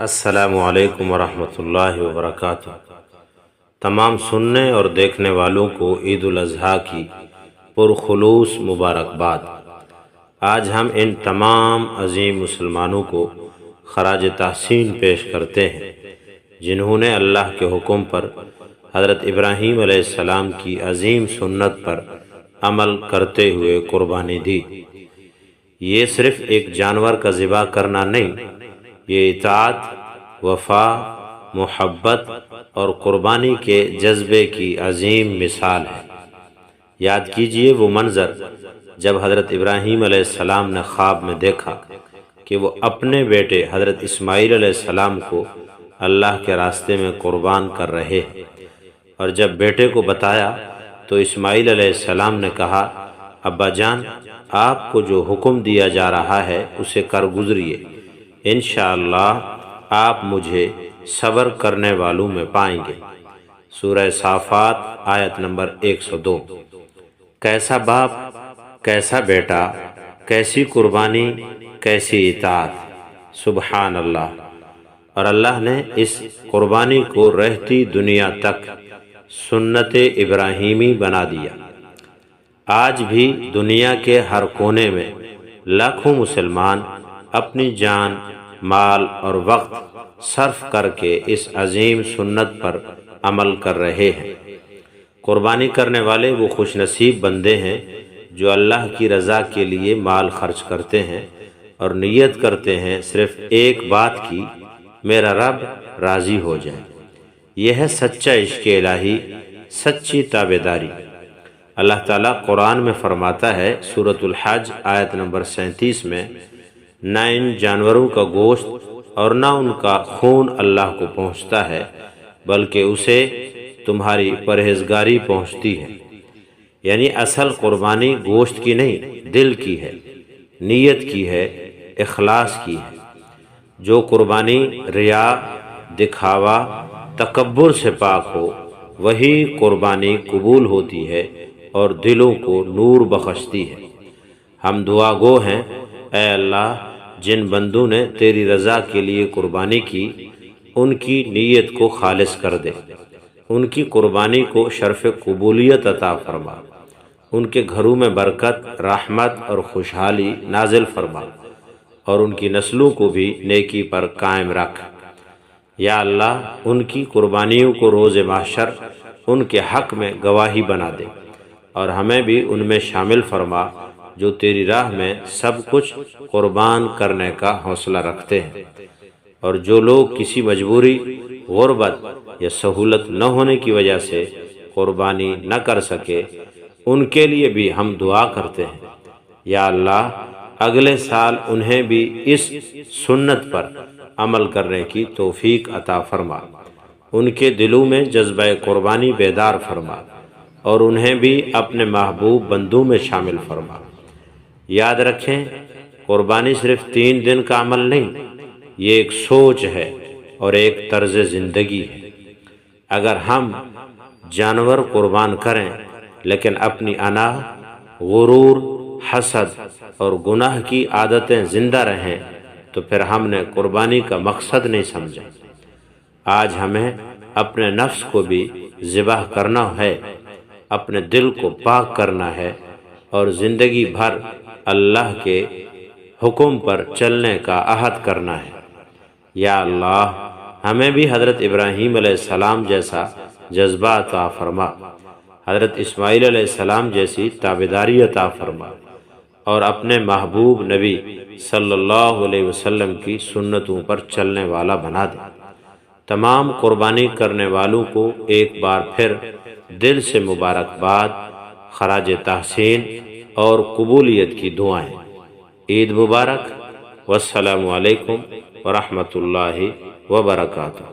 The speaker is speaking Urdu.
السلام علیکم ورحمۃ اللہ وبرکاتہ۔ تمام سننے اور دیکھنے والوں کو عید الاضحیٰ کی پرخلوص مبارکباد۔ آج ہم ان تمام عظیم مسلمانوں کو خراج تحسین پیش کرتے ہیں جنہوں نے اللہ کے حکم پر حضرت ابراہیم علیہ السلام کی عظیم سنت پر عمل کرتے ہوئے قربانی دی۔ یہ صرف ایک جانور کا ذبح کرنا نہیں، یہ اطاعت، وفا، محبت اور قربانی کے جذبے کی عظیم مثال ہے۔ یاد کیجئے وہ منظر جب حضرت ابراہیم علیہ السلام نے خواب میں دیکھا کہ وہ اپنے بیٹے حضرت اسماعیل علیہ السلام کو اللہ کے راستے میں قربان کر رہے ہیں، اور جب بیٹے کو بتایا تو اسماعیل علیہ السلام نے کہا، ابا جان، آپ کو جو حکم دیا جا رہا ہے اسے کر گزریے، انشاءاللہ آپ مجھے صبر کرنے والوں میں پائیں گے۔ سورہ صافات آیت نمبر 102۔ کیسا باپ، کیسا بیٹا، کیسی قربانی، کیسی اطاعت، سبحان اللہ۔ اور اللہ نے اس قربانی کو رہتی دنیا تک سنت ابراہیمی بنا دیا۔ آج بھی دنیا کے ہر کونے میں لاکھوں مسلمان اپنی جان، مال اور وقت صرف کر کے اس عظیم سنت پر عمل کر رہے ہیں۔ قربانی کرنے والے وہ خوش نصیب بندے ہیں جو اللہ کی رضا کے لیے مال خرچ کرتے ہیں اور نیت کرتے ہیں صرف ایک بات کی، میرا رب راضی ہو جائے۔ یہ ہے سچا عشق الہی، سچی تابعداری۔ اللہ تعالیٰ قرآن میں فرماتا ہے، سورۃ الحج آیت نمبر 37 میں، نہ ان جانوروں کا گوشت اور نہ ان کا خون اللہ کو پہنچتا ہے بلکہ اسے تمہاری پرہیزگاری پہنچتی ہے۔ یعنی اصل قربانی گوشت کی نہیں، دل کی ہے، نیت کی ہے، اخلاص کی ہے۔ جو قربانی ریا، دکھاوا، تکبر سے پاک ہو وہی قربانی قبول ہوتی ہے اور دلوں کو نور بخشتی ہے۔ ہم دعا گو ہیں، اے اللہ، جن بندوں نے تیری رضا کے لیے قربانی کی ان کی نیت کو خالص کر دے، ان کی قربانی کو شرف قبولیت عطا فرما، ان کے گھروں میں برکت، رحمت اور خوشحالی نازل فرما، اور ان کی نسلوں کو بھی نیکی پر قائم رکھ۔ یا اللہ، ان کی قربانیوں کو روز محشر ان کے حق میں گواہی بنا دے، اور ہمیں بھی ان میں شامل فرما جو تیری راہ میں سب کچھ قربان کرنے کا حوصلہ رکھتے ہیں۔ اور جو لوگ کسی مجبوری، غربت یا سہولت نہ ہونے کی وجہ سے قربانی نہ کر سکے ان کے لیے بھی ہم دعا کرتے ہیں، یا اللہ اگلے سال انہیں بھی اس سنت پر عمل کرنے کی توفیق عطا فرما، ان کے دلوں میں جذبہ قربانی بیدار فرما، اور انہیں بھی اپنے محبوب بندوں میں شامل فرما۔ یاد رکھیں، قربانی صرف 3 دن کا عمل نہیں، یہ ایک سوچ ہے اور ایک طرز زندگی ہے۔ اگر ہم جانور قربان کریں لیکن اپنی انا، غرور، حسد اور گناہ کی عادتیں زندہ رہیں تو پھر ہم نے قربانی کا مقصد نہیں سمجھا۔ آج ہمیں اپنے نفس کو بھی ذبح کرنا ہے، اپنے دل کو پاک کرنا ہے، اور زندگی بھر اللہ کے حکم پر چلنے کا عہد کرنا ہے۔ یا اللہ، ہمیں بھی حضرت ابراہیم علیہ السلام جیسا جذبہ عطا فرما، حضرت اسماعیل علیہ السلام جیسی تابعداری عطا فرما، اور اپنے محبوب نبی صلی اللہ علیہ وسلم کی سنتوں پر چلنے والا بنا دے۔ تمام قربانی کرنے والوں کو ایک بار پھر دل سے مبارکباد، خراج تحسین اور قبولیت کی دعائیں۔ عید مبارک، والسلام علیکم ورحمۃ اللہ وبرکاتہ۔